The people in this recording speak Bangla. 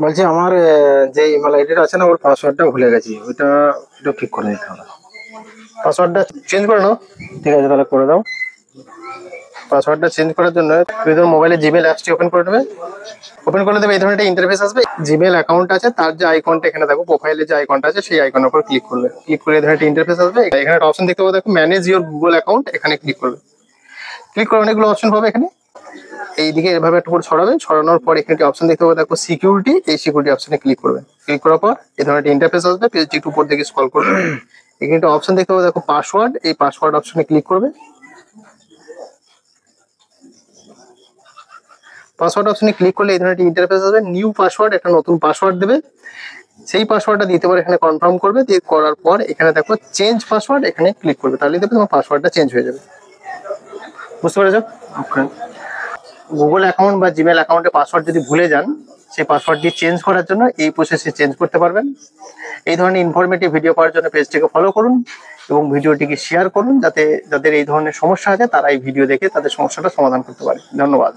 বলছি আমার যে ইমেল আইডিটা আছে না, ওর পাসওয়ার্ডটা ভুলে গেছি, ওইটা একটু ঠিক করে দিতে হবে। পাসওয়ার্ডটা চেঞ্জ করে নাও। ঠিক আছে, তাহলে করে দাও। পাসওয়ার্ডটা চেঞ্জ করার জন্য তুমি তোমার মোবাইলে জিমেল অ্যাপসটি ওপেন করে নেবে। ওপেন করলে দেবে এই ধরনের একটা ইন্টারফেস আসবে। জিমেল অ্যাকাউন্ট আছে, তার যে আইকনটা এখানে দেখো, প্রোফাইলে যে আইকনটা আছে সেই আইকনের উপর ক্লিক করবে। ক্লিক করে এই ধরনের একটা ইন্টারফেস আসবে। এখানে একটা অপশন দেখতে পাবো, দেখো ম্যানেজ ইওর গুগল অ্যাকাউন্ট, এখানে ক্লিক করবে। ক্লিক করে অনেকগুলো অপশন পাবে এখানে। এইদিকে এভাবে একটা করে ছড়াবে, ছড়ানোর পর এখানে একটা অপশন দেখতে পাবো, দেখো সিকিউরিটি, এই সিকিউরিটি অপশনে ক্লিক করবে। ক্লিক করার পর এই ধরনের একটা ইন্টারফেস আসবে, পেজটি একটু উপর দিকে স্ক্রল করবে। এখানে একটা অপশন দেখতে পাবো, দেখো পাসওয়ার্ড, এই পাসওয়ার্ড অপশনে ক্লিক করবে। পাসওয়ার্ড অপশনে ক্লিক করলে এই ধরনের একটা ইন্টারফেস আসবে। নিউ পাসওয়ার্ড, একটা নতুন পাসওয়ার্ড দেবে। সেই পাসওয়ার্ডটা দিতে পারে, এখানে কনফার্ম করবে। দিয়ে করার পর এখানে দেখো চেঞ্জ পাসওয়ার্ড, এখানে ক্লিক করবে। তাহলে দেখবে তোমার পাসওয়ার্ডটা চেঞ্জ হয়ে যাবে। বুঝতে পেরেছো? ওকে। গুগল অ্যাকাউন্ট বা জিমেল অ্যাকাউন্টে পাসওয়ার্ড যদি ভুলে যান, সেই পাসওয়ার্ডটি চেঞ্জ করার জন্য এই প্রসেসে চেঞ্জ করতে পারবেন। এই ধরনের ইনফরমেটিভ ভিডিও পাওয়ার জন্য পেজটিকে ফলো করুন এবং ভিডিওটিকে শেয়ার করুন, যাতে যাদের এই ধরনের সমস্যা আছে তারা এই ভিডিও দেখে তাদের সমস্যাটা সমাধান করতে পারে। ধন্যবাদ।